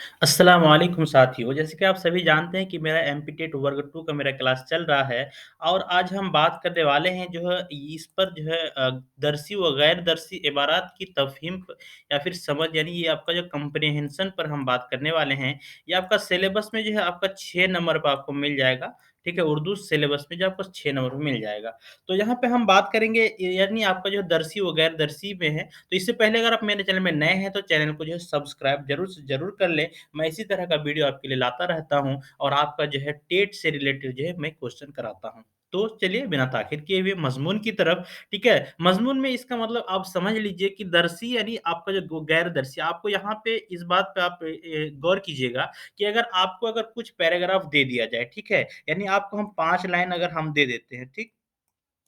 अस्सलाम वालेकुम साथियों, जैसे कि आप सभी जानते हैं कि मेरा एमपीटेट वर्ग 2 का मेरा क्लास चल रहा है और आज हम बात करने वाले हैं जो है इस पर जो है दरसी व गैर दरसी इबारात की तफ़हीम या फिर समझ यानी ये आपका जो कम्प्रिहेंशन पर हम बात करने वाले हैं। ये आपका सिलेबस में जो है आपका 6 नंबर पे आपको मिल जाएगा, ठीक है? उर्दू सिलेबस में जो आपको 6 नंबर पे मिल जाएगा। तो यहाँ पे हम बात करेंगे यानी आपका जो दरसी व गैर दरसी में है। तो इससे पहले अगर आप मेरे चैनल में नए हैं तो चैनल को जो है सब्सक्राइब ज़रूर से ज़रूर कर लें। मैं इसी तरह का वीडियो आपके लिए लाता रहता हूँ और आपका जो है टेट से रिलेटेड जो है मैं क्वेश्चन कराता हूँ। तो चलिए बिना ताख़ीर किए हुए मज़मून की तरफ, ठीक है? मज़मून में इसका मतलब आप समझ लीजिए कि दरसी यानी आपका जो गैर दरसी आपको यहाँ पे इस बात पे आप गौर कीजिएगा कि अगर आपको अगर कुछ पैराग्राफ दे दिया जाए, ठीक है? यानी आपको हम 5 लाइन अगर हम दे देते हैं, ठीक?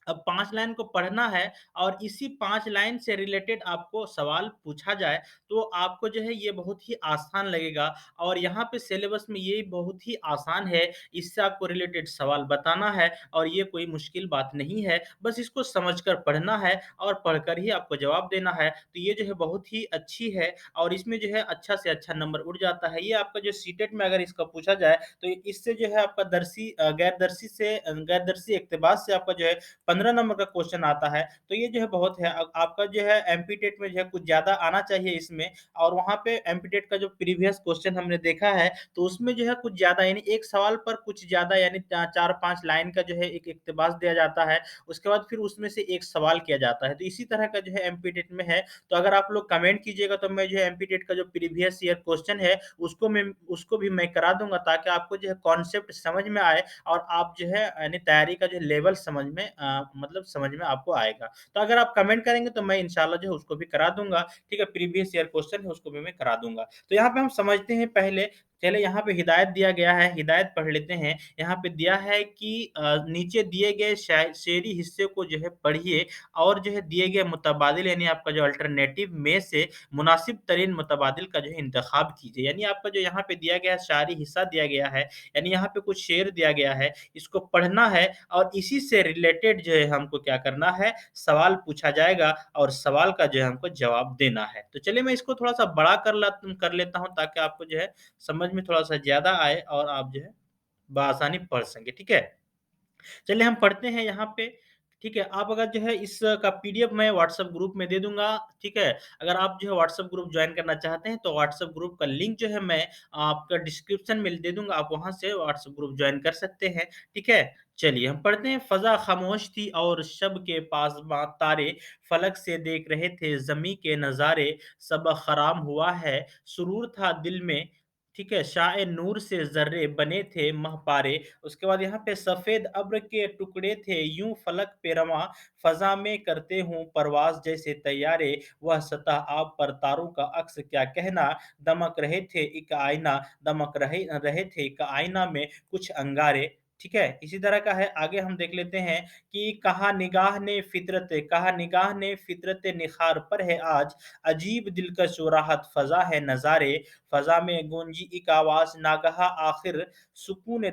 अब 5 लाइन को पढ़ना है और इसी 5 लाइन से रिलेटेड आपको सवाल पूछा जाए, तो आपको जो है ये बहुत ही आसान लगेगा और यहाँ पे सिलेबस में ये बहुत ही आसान है, इससे आपको रिलेटेड सवाल बताना है और ये कोई मुश्किल बात नहीं है, बस इसको समझकर पढ़ना है और पढ़कर ही आपको जवाब देना है। तो ये जो है बहुत ही अच्छी है और इसमें जो है अच्छा से अच्छा नंबर उठ जाता है। ये आपका जो सीटेट में अगर इसका पूछा जाए, तो इससे जो है आपका गैर दरसी इक़्तिबास से आपका जो है 15 नंबर का क्वेश्चन आता है, तो ये जो है बहुत है। आपका जो है एमपीटेट में जो है कुछ ज़्यादा आना चाहिए इसमें और वहाँ पे एमपीटेट का जो प्रीवियस क्वेश्चन हमने देखा है, तो उसमें जो है कुछ ज़्यादा यानी एक सवाल पर कुछ ज़्यादा यानी 4-5 लाइन का जो है एक इक़्तिबास दिया जाता है, उसके बाद फिर उसमें से एक सवाल किया जाता है। तो इसी तरह का जो है एमपीटेट में है, तो अगर आप लोग कमेंट कीजिएगा तो मैं जो है एमपीटेट का जो प्रीवियस ईयर क्वेश्चन है, उसको भी मैं करा दूँगा ताकि आपको जो है कॉन्सेप्ट समझ में आए और आप जो है यानी तैयारी का जो लेवल समझ में मतलब समझ में आपको आएगा। तो अगर आप कमेंट करेंगे तो मैं इंशाल्लाह जो है उसको भी करा दूँगा, ठीक है? प्रीवियस ईयर क्वेश्चन है उसको भी मैं करा दूँगा। तो यहाँ पे हम समझते हैं पहले, चलिए यहाँ पे हिदायत दिया गया है, हिदायत पढ़ लेते हैं। यहाँ पे दिया है कि नीचे दिए गए शेरी हिस्से को जो है पढ़िए और जो है दिए गए मुतबादिल यानी आपका जो अल्टरनेटिव में से मुनासिब तरीन मुतबादिल का जो है इंतखाब कीजिए। यानी आपका जो यहाँ पे दिया गया शायरी हिस्सा दिया गया है, यानी यहाँ पे कुछ शेर दिया गया है, इसको पढ़ना है और इसी से रिलेटेड जो है हमको क्या करना है, सवाल पूछा जाएगा और सवाल का जो है हमको जवाब देना है। तो चलिए मैं इसको थोड़ा-सा बड़ा कर लेता हूँ ताकि आपको जो है समझ में थोड़ा-सा ज़्यादा आए और आप जो है बआसानी पढ़ सकें, ठीक है? चलिए हम पढ़ते हैं यहाँ पे, ठीक है? आप अगर जो है इसका पीडीएफ मैं व्हाट्सएप ग्रुप में दे दूँगा, ठीक है? अगर आप जो है व्हाट्सएप ग्रुप जॉइन करना चाहते हैं, तो व्हाट्सएप ग्रुप का लिंक जो है मैं आपका डिस्क्रिप्शन में दे दूँगा, आप वहाँ से व्हाट्सएप ग्रुप जॉइन कर सकते हैं, ठीक है? चलिए हम पढ़ते हैं, फ़ज़ा खामोश थी और शब के पासबां तारे फलक से देख रहे थे ज़मीं के नज़ारे, सब ख़राम हुआ है, सुरूर था दिल में, ठीक है? शाए नूर से ज़र्रे बने थे महपारे। उसके बाद यहाँ पे सफ़ेद अब्र के टुकड़े थे यूँ फलक पे रवां, फ़ज़ा में करते हों परवाज़ जैसे तैयारे, वह सतह आब पर तारों का अक्स क्या कहना, दमक रहे थे एक आईना दमक रहे रहे थे एक आईना में कुछ अंगारे, ठीक है? इसी तरह का है, आगे हम देख लेते हैं कि कहा निगाह ने फ़ितरत निखार पर है आज, अजीब दिलकश व राहत फ़ज़ा है नज़ारे, फ़ज़ा में गूंजी एक आवाज़ नागहा आखिर, सुकून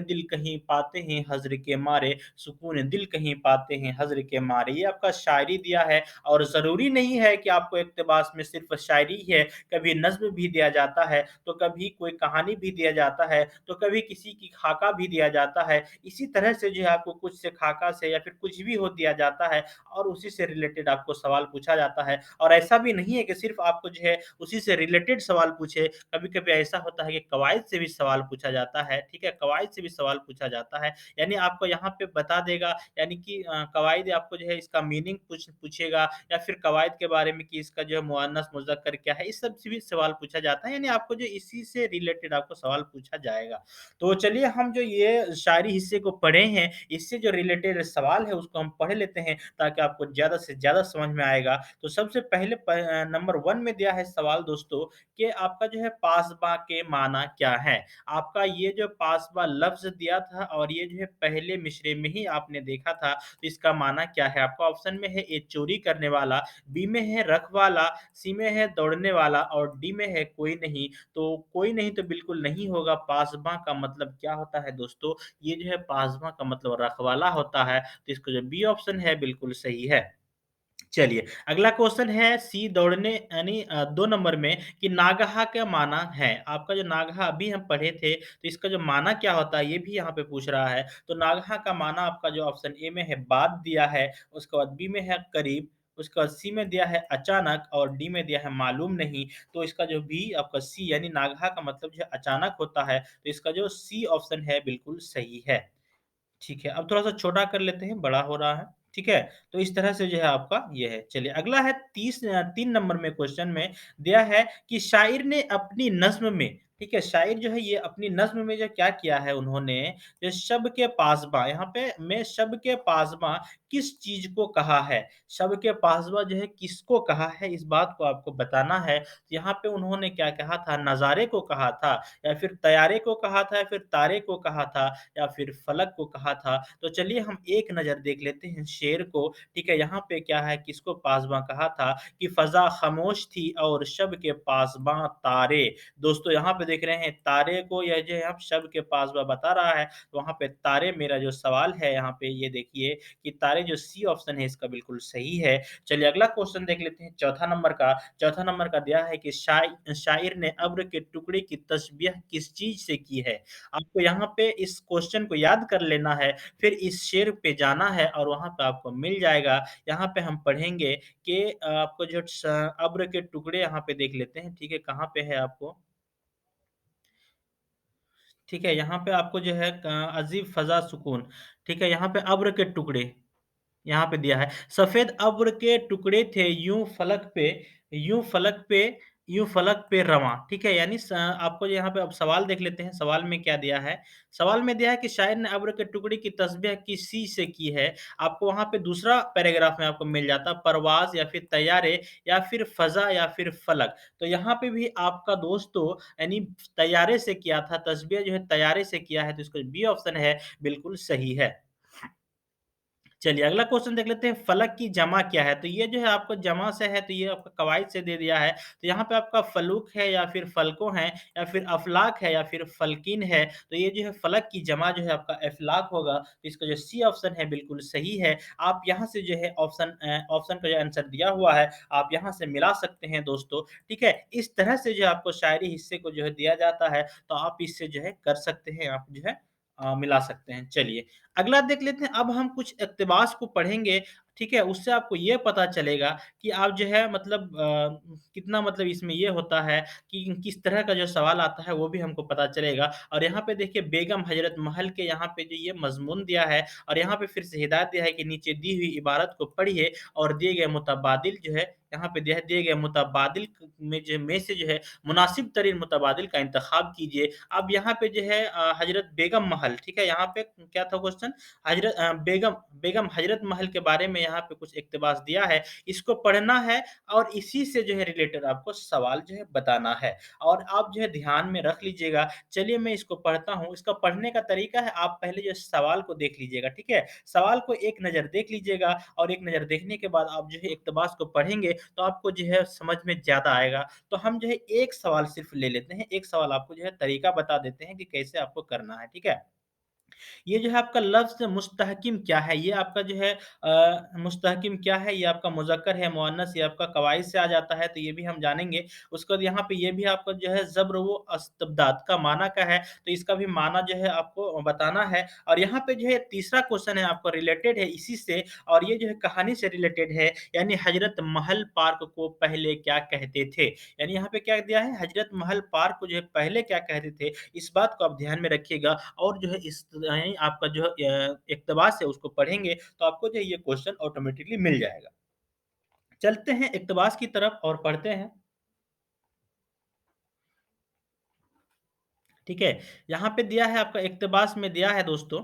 दिल कहीं पाते हैं हज़्र के मारे, सुकून दिल कहीं पाते हैं हज़्र के मारे। ये आपका शायरी दिया है और ज़रूरी नहीं है कि आपको इक़्तिबास में सिर्फ़ शायरी ही है, कभी नज़्म भी दिया जाता है, तो कभी कोई कहानी भी दिया जाता है, तो कभी किसी की खाका भी दिया जाता है। इसी तरह से जो है आपको कुछ से खाका से या फिर कुछ भी हो दिया जाता है और उसी से रिलेटेड आपको सवाल पूछा जाता है और ऐसा भी नहीं है कि सिर्फ़ आपको जो है उसी से रिलेटेड सवाल पूछे, कभी-कभी ऐसा होता है कि कवायद से भी सवाल पूछा जाता है, ठीक है? कवायद से भी सवाल पूछा जाता है, यानी आपको यहाँ पे बता देगा यानी कि कवायद आपको जो है इसका मीनिंग पूछेगा या फिर कवायद के बारे में कि इसका जो है मुअन्नस मुज़क्कर क्या है, इस सब से भी सवाल पूछा जाता है, यानी आपको जो इसी से रिलेटेड आपको सवाल पूछा जाएगा। तो चलिए हम जो ये शायरी हिस्से को पढ़े हैं, इससे जो रिलेटेड सवाल है उसको हम पढ़ लेते हैं ताकि आपको ज़्यादा से ज़्यादा समझ में आएगा। तो सबसे पहले नंबर 1 में दिया है सवाल दोस्तों कि आपका जो है पासबा के माना क्या है? आपका ये जो पासबा लफ्ज़ दिया था और ये जो है पहले मिसरे में ही आपने देखा था, तो इसका माना क्या है? आपका ऑप्शन में है ए चोरी करने वाला, बी में है रखवाला, सी में है दौड़ने वाला और डी में है कोई नहीं। तो कोई नहीं तो बिल्कुल नहीं होगा, पासबा का मतलब क्या होता है दोस्तों? ये जो है पासबा का मतलब रखवाला होता है, तो इसका जो बी ऑप्शन है बिल्कुल सही है। चलिए, अगला क्वेश्चन है सी दौड़ने यानी 2 नंबर में कि नागहा क्या माना है? आपका जो नागहा अभी हम पढ़े थे, तो इसका जो माना क्या होता है, ये भी यहाँ पे पूछ रहा है। तो नागहा का माना आपका जो ऑप्शन ए में है बाद दिया है, उसके बाद बी में है करीब, उसके बाद सी में दिया है अचानक और डी में दिया है मालूम नहीं। तो इसका जो बी आपका सी यानी नागहा का मतलब जो है अचानक होता है, तो इसका जो सी ऑप्शन है बिल्कुल सही है। ठीक है, अब थोड़ा-सा छोटा कर लेते हैं, बड़ा हो रहा है, ठीक है? तो इस तरह से जो है आपका ये है। चलिए अगला है 3 नंबर में क्वेश्चन में दिया है कि शायर ने अपनी नज़्म में, ठीक है? शायर जो है ये अपनी नज़्म में जो क्या किया है उन्होंने, जो शब के पासबाँ यहाँ पे मैं शब के पासबाँ किस चीज़ को कहा है? शब के पासबाँ जो है किसको कहा है, इस बात को आपको बताना है। यहाँ पे उन्होंने क्या कहा था, नज़ारे को कहा था या फिर तैयारे को कहा था या फिर तारे को कहा था या फिर फलक को कहा था। तो चलिए हम एक नज़र देख लेते हैं शेर को, ठीक है? यहाँ पे क्या है, किसको पासबाँ कहा था कि फ़ज़ा ख़ामोश थी और शब के पासबाँ तारे। दोस्तों यहाँ पे देख रहे हैं तारे को यह जो है अब शब के पासबाँ बता रहा है, तो वहाँ पे तारे मेरा जो सवाल है यहाँ पे ये देखिए कि तारे जो सी ऑप्शन है इसका बिल्कुल सही है। चलिए अगला क्वेश्चन देख लेते हैं चौथा नंबर का। चौथा नंबर का दिया है कि शायर ने अब्र के टुकड़े की तशबीह किस चीज़ से की है? आपको यहाँ पे इस क्वेश्चन को याद कर लेना है, फिर इस शेर पे जाना है और वहाँ पे आपको मिल जाएगा। यहाँ पे हम पढ़ेंगे कि आपको जो अब्र के टुकड़े यहाँ पे देख लेते हैं, ठीक है? कहाँ पे है आपको? ठीक है, यहाँ पे आपको जो है अज़ीब फ़ज़ा सुकून, ठीक है? यहाँ पे अब्र के टुकड़े यहाँ पे दिया है, सफ़ेद अब्र के टुकड़े थे यूँ फलक पे यूँ फलक पे रवाँ, ठीक है? यानी आपको यहाँ पे अब सवाल देख लेते हैं, सवाल में क्या दिया है? सवाल में दिया है कि शायर ने अब्र के टुकड़े की तस्बीह किस चीज़ से की है? आपको वहाँ पे दूसरा पैराग्राफ में आपको मिल जाता परवाज़ या फिर तैयारे या फिर फ़ज़ा या फिर फलक। तो यहाँ पे भी आपका दोस्तों यानी तैयारे से किया था, तस्बीह जो है तैयारे से किया है, तो इसका बी ऑप्शन है, बिल्कुल सही है। चलिए अगला क्वेश्चन देख लेते हैं फलक की जमा क्या है? तो ये जो है आपको जमा से है तो ये आपका कवाइद से दे दिया है। तो यहाँ पे आपका फलूक है या फिर फलकों है या फिर अफ़लाक है या फिर फलकीन है। तो ये जो है फलक की जमा जो है आपका इफ़लाक होगा। तो इसका जो सी ऑप्शन है बिल्कुल सही है। आप यहाँ से जो है ऑप्शन का जो आंसर दिया हुआ है आप यहाँ से मिला सकते हैं दोस्तों, ठीक है? इस तरह से जो है आपको शायरी हिस्से को जो है दिया जाता है तो आप इससे जो है कर सकते हैं, आप जो है मिला सकते हैं। चलिए अगला देख लेते हैं, अब हम कुछ इक़्तिबास को पढ़ेंगे, ठीक है? उससे आपको ये पता चलेगा कि आप जो है मतलब कितना मतलब इसमें ये होता है कि किस तरह का जो सवाल आता है, वो भी हमको पता चलेगा। और यहाँ पे देखिए बेगम हज़रत महल के यहाँ पे जो ये मज़मून दिया है और यहाँ पे फिर से हिदायत दिया है कि नीचे दी हुई इबारत को पढ़िए और दिए गए मुतबादिल जो है यहाँ पे दिया है, दिए गए मुतबादिल में से जो है मुनासिब तरीन मुतबादिल का इंतखाब कीजिए। अब यहाँ पे जो है हज़रत बेगम महल, ठीक है? यहाँ पे क्या था क्वेश्चन? बेगम बेगम हज़रत महल के बारे में यहाँ पे कुछ इक़्तिबास दिया है, इसको पढ़ना है और इसी से जो है रिलेटेड आपको सवाल जो है बताना है और आप जो है ध्यान में रख लीजिएगा। चलिए मैं इसको पढ़ता हूँ, इसका पढ़ने का तरीका है आप पहले जो सवाल को देख लीजिएगा, ठीक है? सवाल को एक नज़र देख लीजिएगा और एक नज़र देखने के बाद आप जो है इक़्तिबास को पढ़ेंगे, तो आपको जो है समझ में ज़्यादा आएगा। तो हम जो है एक सवाल सिर्फ़ ले लेते हैं, एक सवाल आपको जो है तरीका बता देते हैं कि कैसे आपको करना है, ठीक है? ये जो है आपका लफ्ज़ मुस्तहकिम क्या है? ये आपका जो है मुस्तहकिम क्या है? ये आपका मुज़क्कर है, मुअन्नस ये आपका कवाइद से आ जाता है, तो ये भी हम जानेंगे। उसके बाद यहाँ पे ये भी आपका जो है ज़ब्र व इस्तिबदाद का माना क्या है? तो इसका भी माना जो है आपको बताना है और यहाँ पे जो है तीसरा क्वेश्चन है आपका रिलेटेड है इसी से और ये जो है कहानी से रिलेटेड है, यानी हज़रत महल पार्क को पहले क्या कहते थे? यानी यहाँ पे क्या दिया है? हज़रत महल पार्क को जो है पहले क्या कहते थे? इस बात को आप ध्यान में रखिएगा और जो है इस आपका जो इक़्तिबास है उसको पढ़ेंगे तो आपको जो है ये क्वेश्चन ऑटोमेटिकली मिल जाएगा। चलते हैं इक़्तिबास की तरफ और पढ़ते हैं, ठीक है? यहाँ पे दिया है आपका इक़्तिबास में दिया है दोस्तों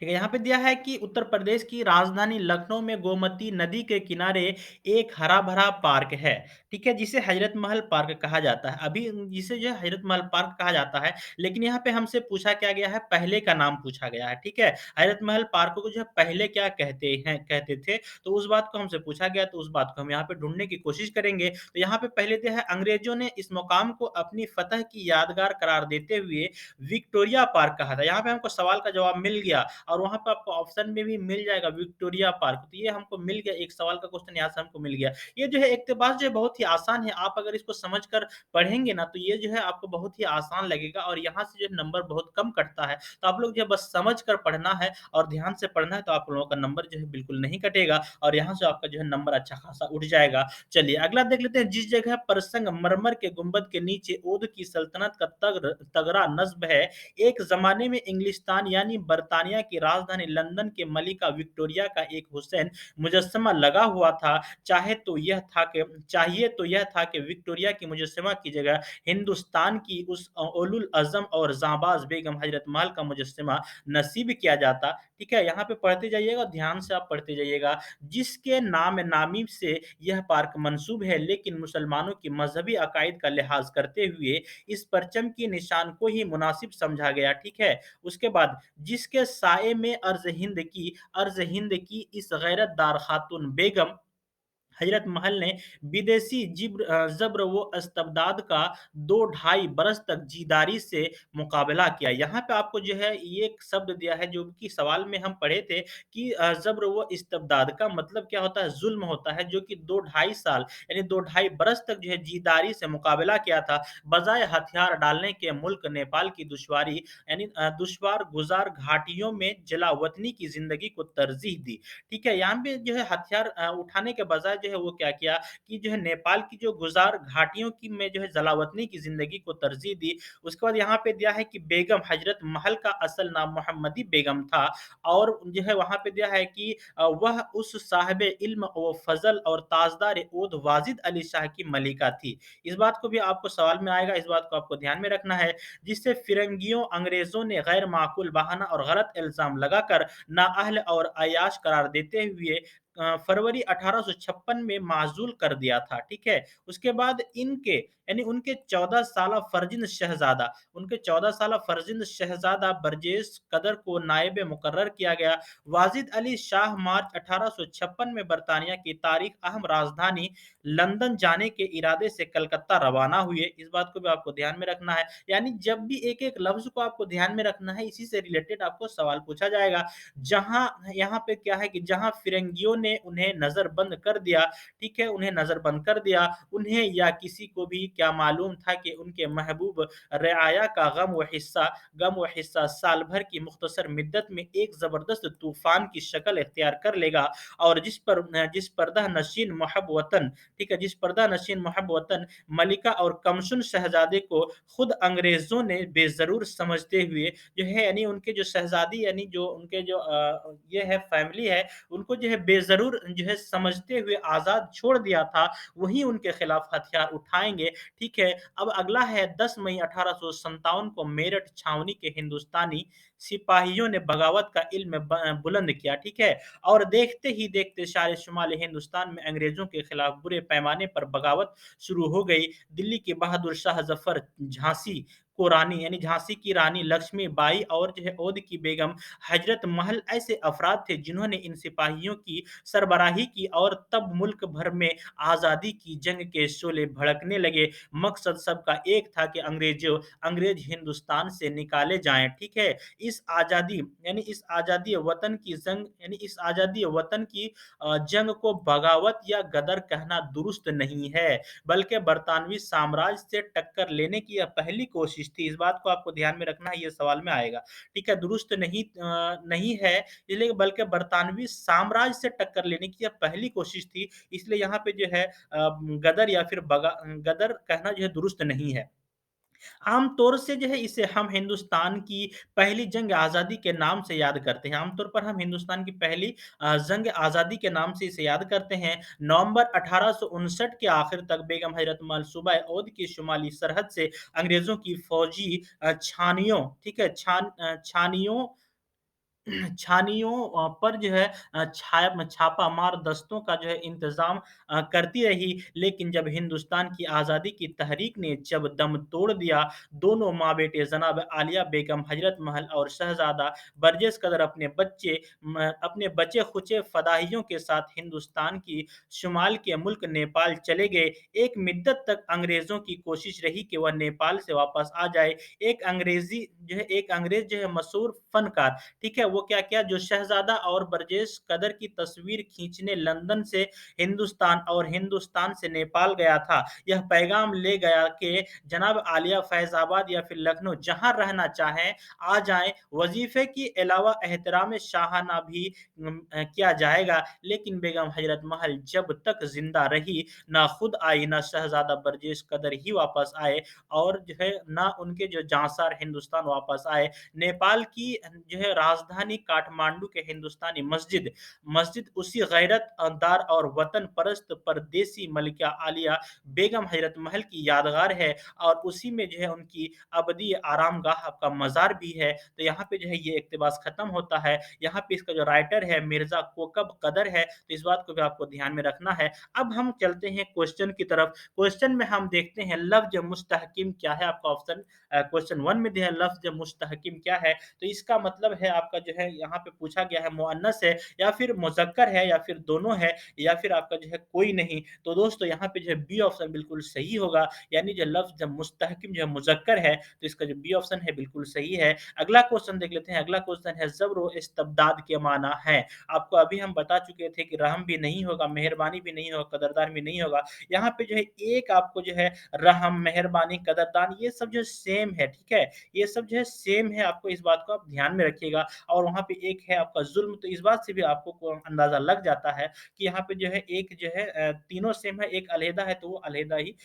ठीक है, यहाँ पे दिया है कि उत्तर प्रदेश की राजधानी लखनऊ में गोमती नदी के किनारे एक हरा-भरा पार्क है, ठीक है? जिसे हज़रत महल पार्क कहा जाता है। अभी जिसे जो है हज़रत महल पार्क कहा जाता है, लेकिन यहाँ पे हमसे पूछा क्या गया है, पहले का नाम पूछा गया है, ठीक है? हज़रत महल पार्क को जो है पहले क्या कहते थे, तो उस बात को हमसे पूछा गया, तो उस बात को हम यहाँ पे ढूँढने की कोशिश करेंगे। तो यहाँ पे पहले दिया है अंग्रेज़ों ने इस मुकाम को अपनी फ़तह की यादगार करार देते हुए विक्टोरिया पार्क कहा था। यहाँ पे हमको सवाल का जवाब मिल गया और वहाँ पे आपको ऑप्शन में भी मिल जाएगा विक्टोरिया पार्क। तो ये हमको मिल गया, एक सवाल का क्वेश्चन यहाँ से हमको मिल गया। ये जो है इक़्तिबास जो है बहुत ही आसान है, आप अगर इसको समझ कर पढ़ेंगे ना तो ये जो है आपको बहुत ही आसान लगेगा और यहाँ से जो है नंबर बहुत कम कटता है। तो आप लोग जो है बस समझ कर पढ़ना है और ध्यान से पढ़ना है तो आप लोगों का नंबर जो है बिल्कुल नहीं कटेगा और यहाँ से आपका जो है नंबर अच्छा खासा उठ जाएगा। चलिए अगला देख लेते हैं, जिस जगह पर संगमरमर के गुंबद के नीचे ओध की सल्तनत का तगड़ा नस्ब है, एक ज़माने में इंग्लिस्तान यानी बरतानिया की राजधानी लंदन के मलिका विक्टोरिया का एक हुसैन मुजस्समा लगा हुआ था। चाहिए तो यह था कि विक्टोरिया की मुजस्समा की जगह हिंदुस्तान की उस उलुल अज़म और जांबाज़ बेगम हज़रत महल का मुजस्समा नसीब किया जाता। ठीक है? यहाँ पे पढ़ते जाइएगा, ध्यान से आप पढ़ते जाइएगा। जिसके नाम-ए-नामी से यह पार्क मंसूब है, लेकिन मुसलमानों की मज़हबी अकायद का लिहाज़ करते हुए इस परचम के निशान को ही मुनासिब समझा गया, ठीक है? उसके बाद जिसके साये में अर्ज़ हिंद की इस गैरतदार खातून बेगम हज़रत महल ने विदेशी ज़ब्र व इस्तबदाद का 2 ढाई बरस तक जीदारी से मुकाबला किया। यहाँ पे आपको जो है ये एक शब्द दिया है जो कि सवाल में हम पढ़े थे कि ज़ब्र व इस्तबदाद का मतलब क्या होता है? ज़ुल्म होता है जो कि 2 ढाई साल यानी 2 ढाई बरस तक जो है जीदारी से मुकाबला किया था। बजाए हथियार डालने के मुल्क नेपाल की दुश्वारी यानी दुश्वार गुज़ार घाटियों में जलावतनी की ज़िंदगी को तरजीह दी। ठीक है? यहाँ पे जो है हथियार उठाने के बजाय जो है वो क्या किया कि जो है नेपाल की जो गुज़ार घाटियों की में जो है जलावतनी की ज़िंदगी को तरजीह दी। उसके बाद यहाँ पे दिया है कि बेगम हज़रत महल का असल नाम मोहम्मदी बेगम था और जो है वहाँ पे दिया है कि वह उस साहिब इल्म व फ़ज़ल और ताजदार ओद वाजिद अली शाह की मलिका थी। इस बात को भी आपको सवाल में आएगा, इस बात को आपको ध्यान में रखना है, जिससे फिरंगियों, अंग्रेज़ों ने गैर माकूल बहाना और गलत इल्ज़ाम लगाकर नाअहल और अय्याश करार देते हुए फरवरी 1856 में माज़ूल कर दिया था, ठीक है? उसके बाद इनके यानी उनके 14 साला फ़र्ज़िंद शहज़ादा बरजेस कदर को नायब मुकर्रर किया गया। वाजिद अली शाह मार्च 1856 में बरतानिया की तारीख़ अहम राजधानी लंदन जाने के इरादे से कलकत्ता रवाना हुए। इस बात को भी आपको ध्यान में रखना है। यानी जब भी एक-एक लफ्ज़ को आपको ध्यान में रखना है, इसी से रिलेटेड आपको सवाल पूछा जाएगा। जहाँ यहाँ पे क्या है कि जहाँ फिरंगियों ने उन्हें नज़रबंद कर दिया, ठीक है? उन्हें नज़रबंद कर दिया, उन्हें या किसी को भी क्या मालूम था कि उनके महबूब रिआया का गम व हिस्सा साल भर की मुख्तसर मिद्दत में एक ज़बरदस्त तूफ़ान की शक्ल इख्तियार कर लेगा और जिस पर्दा नशीन महब वतन, ठीक है? जिस पर्दा नशीन महब वतन मलिका और कमसुन शहज़ादे को खुद अंग्रेज़ों ने बेज़रूर समझते हुए जो है यानी उनके जो शहज़ादी यानी जो उनके जो ये है फैमिली है, उनको जो है बेज़रूर जो है समझते हुए आज़ाद छोड़ दिया था, वही उनके खिलाफ हथियार उठाएँगे, ठीक है? अब अगला है 10 मई 1857 को मेरठ छावनी के हिंदुस्तानी सिपाहियों ने बगावत का इल्म बुलंद किया, ठीक है? और देखते ही देखते सारे शुमाली हिंदुस्तान में अंग्रेज़ों के खिलाफ बुरे पैमाने पर बगावत शुरू हो गई। दिल्ली के बहादुर शाह ज़फ़र झांसी को रानी यानी झांसी की रानी लक्ष्मीबाई और जो है ओध की बेगम हजरत महल ऐसे अफराद थे जिन्होंने इन सिपाहियों की सरबराही की और तब मुल्क भर में आज़ादी की जंग के शोले भड़कने लगे। मकसद सबका एक था कि अंग्रेज हिंदुस्तान से निकाले जाएँ, ठीक है? इस आज़ादी वतन की जंग यानी इस आज़ादी वतन की जंग को बगावत या गदर कहना दुरुस्त नहीं है, बल्कि बरतानवी साम्राज्य से टक्कर लेने की यह पहली कोशिश थी। इस बात को आपको ध्यान में रखना है, ये सवाल में आएगा। ठीक है, दुरुस्त नहीं है, इसलिए बल्कि बरतानवी साम्राज्य से टक्कर लेने की यह पहली कोशिश थी, इसलिए यहाँ पे जो है गदर या फिर गदर कहना जो है दुरुस्त नहीं है। आम तौर से जो है इसे हम हिंदुस्तान की पहली जंग आज़ादी के नाम से याद करते हैं। आम तौर पर हम हिंदुस्तान की पहली जंग आज़ादी के नाम से इसे याद करते हैं। नवंबर 1859 के आखिर तक बेगम हज़रत महल सूबा ओद की शुमाली सरहद से अंग्रेज़ों की फ़ौजी छानियों ठीक है? छानियों छानियों पर जो है छापा मार दस्तों का जो है इंतज़ाम करती रही। लेकिन जब हिंदुस्तान की आज़ादी की तहरीक ने जब दम तोड़ दिया, दोनों माँ-बेटे जनाब आलिया बेगम हज़रत महल और शहज़ादा बर्जेस कदर अपने बचे-खुचे फ़दाइयों के साथ हिंदुस्तान की शुमाल के मुल्क नेपाल चले गए। एक मिद्दत तक अंग्रेज़ों की कोशिश रही कि वह नेपाल से वापस आ जाए। एक अंग्रेज़ जो है मशहूर फ़नकार, ठीक है? वो क्या किया, जो शहज़ादा और बर्जेस कदर की तस्वीर खींचने लंदन से हिंदुस्तान और हिंदुस्तान से नेपाल गया था, यह पैगाम ले गया कि जनाब आलिया फैज़ाबाद या फिर लखनऊ जहाँ रहना चाहें, आ जाएँ। वज़ीफ़े के अलावा एहतराम शाहाना भी किया जाएगा। लेकिन बेगम हज़रत महल जब तक ज़िंदा रही, ना खुद आई, ना शहज़ादा बर्जेस कदर ही वापस आए और जो है ना उनके जो जाँसार हिंदुस्तान वापस आए। नेपाल की जो है राजधानी काठमांडू के हिंदुस्तानी मस्जिद मस्जिद उसी गैरतदार और वतन परस्त परदेसी मलिका आलिया बेगम हज़रत महल की यादगार है और उसी में जो है उनकी अबदी आरामगाह का मज़ार भी है। तो यहाँ पे जो है ये इक़्तिबास ख़त्म होता है। यहाँ पे इसका जो राइटर है मिर्ज़ा कोकब कदर है, तो इस बात को भी आपको ध्यान में रखना है। अब हम चलते हैं क्वेश्चन की तरफ। क्वेश्चन में हम देखते हैं लफ्ज़ मुस्तहकिम क्या है? आपका ऑप्शन क्वेश्चन 1 में दिया है लफ्ज़ मुस्तहकिम क्या है? तो इसका मतलब है आपका जो है यहाँ पे पूछा गया है मुअन्नस है या फिर मुज़क्कर है या फिर दोनों है या फिर आपका जो है कोई नहीं। तो दोस्तों यहाँ पे जो है बी ऑप्शन बिल्कुल सही होगा, यानी जो लफ्ज़ जब मुस्तहकिम जो है मुज़क्कर है, तो इसका जो बी ऑप्शन है बिल्कुल सही है। अगला क्वेश्चन देख लेते हैं। अगला क्वेश्चन है ज़ब्र व इस्तबदाद के माना है। आपको अभी हम बता चुके थे कि रहम भी नहीं होगा, मेहरबानी भी नहीं होगा, कदरदान भी नहीं होगा। यहाँ पे जो है एक आपको जो है रहम, मेहरबानी, कदरदान ये सब जो सेम है, ठीक है? ये सब जो है सेम है, आपको इस बात को आप ध्यान में रखिएगा और वहाँ पे एक है आपका ज़ुल्म, तो इस बात से भी आपको को अंदाज़ा लग जाता है कि यहाँ पे जो है एक जो है तीनों सेम है, एक अलहदा है, तो वो अलहदा ही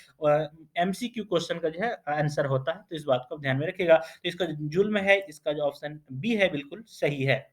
एमसीक्यू क्वेश्चन का जो है आंसर होता है, तो इस बात को आप ध्यान में रखिएगा। तो इसका जो जुल्म है, इसका जो ऑप्शन बी है बिल्कुल सही है।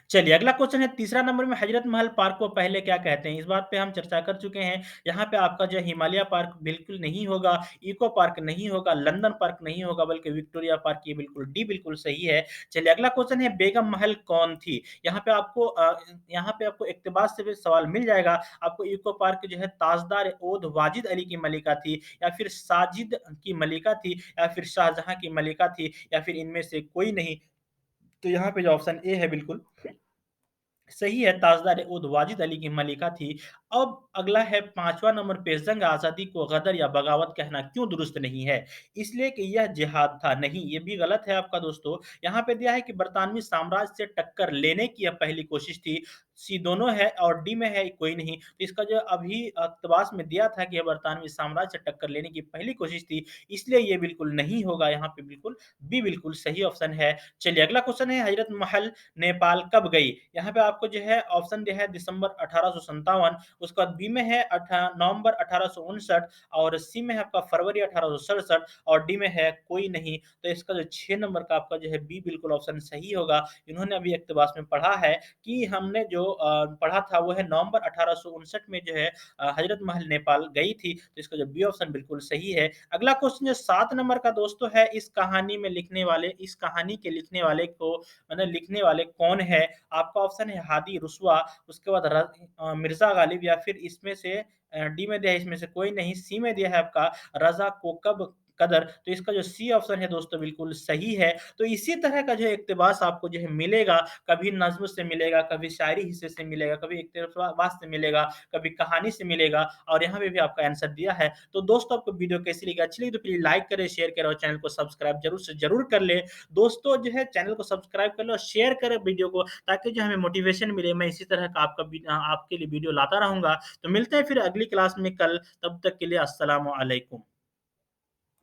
चलिए अगला क्वेश्चन है तीसरा नंबर में हजरत महल पार्क को पहले क्या कहते हैं? इस बात पे हम चर्चा कर चुके हैं। यहाँ पे आपका जो है हिमालय पार्क बिल्कुल नहीं होगा, इको पार्क नहीं होगा, लंदन पार्क नहीं होगा बल्कि विक्टोरिया पार्क ये बिल्कुल डी बिल्कुल सही है। चलिए अगला क्वेश्चन है बेगम महल कौन थी? यहाँ पे आपको इक्तबास से भी सवाल मिल जाएगा। आपको इको पार्क जो है ताजदार ओध वाजिद अली की मलिका थी या फिर साजिद की मलिका थी या फिर शाहजहाँ की मलिका थी या फिर इनमें से कोई नहीं। तो यहाँ पे जो ऑप्शन ए है बिल्कुल सही है, ताजदार-ए-उद वाजिद अली की मलिका थी। अब अगला है 5वां नंबर पे जंग आज़ादी को गदर या बगावत कहना क्यों दुरुस्त नहीं है? इसलिए कि यह जिहाद था। नहीं, ये भी गलत है आपका दोस्तों। यहाँ पे दिया है कि बरतानवी साम्राज्य से टक्कर लेने की यह पहली कोशिश थी। सी दोनों है और डी में है कोई नहीं। तो इसका जो अभी इक़्तिबास में दिया था कि यह बरतानवी साम्राज्य से टक्कर लेने की पहली कोशिश थी, इसलिए ये बिल्कुल नहीं होगा। यहाँ पे बिल्कुल बी बिल्कुल सही ऑप्शन है। चलिए अगला क्वेश्चन है हज़रत महल नेपाल कब गई? यहाँ पे आपको जो है ऑप्शन दिया है दिसंबर 1857, उसके बाद बी में है नवंबर 1859 और सी में है आपका फरवरी 1867 और डी में है कोई नहीं। तो इसका जो 6 नंबर का आपका जो है बी बिल्कुल ऑप्शन सही होगा। इन्होंने अभी इक़्तिबास में पढ़ा है कि हमने जो पढ़ा था वो है नवंबर 1859 में जो है हज़रत महल नेपाल गई थी। तो इसका जो बी ऑप्शन बिल्कुल सही है। अगला क्वेश्चन जो 7 नंबर का दोस्तों है इस कहानी के लिखने वाले को मतलब लिखने वाले कौन है? आपका ऑप्शन है हादी रुस्वा, उसके बाद मिर्ज़ा गालिब या फिर इसमें से डी में दिया है इसमें से कोई नहीं, सी में दिया है आपका रज़ा कोकब कदर, तो इसका जो सी ऑप्शन है दोस्तों बिल्कुल सही है। तो इसी तरह का जो है इक़्तिबास आपको जो है मिलेगा, कभी नज़्म से मिलेगा, कभी शायरी हिस्से से मिलेगा, कभी इक़्तिबास से मिलेगा, कभी कहानी से मिलेगा और यहाँ पे भी आपका आंसर दिया है। तो दोस्तों आपको वीडियो कैसी लगी? अच्छी लगी तो प्लीज़ लाइक करें, शेयर करें और चैनल को सब्सक्राइब ज़रूर से ज़रूर कर लें। दोस्तों जो है चैनल को सब्सक्राइब कर लो और शेयर करें वीडियो को ताकि जो हमें मोटिवेशन मिले मैं इसी तरह का आपके लिए वीडियो लाता रहूँगा। तो मिलते हैं फिर अगली क्लास में कल, तब तक के लिए अस्सलामु अलैकुम।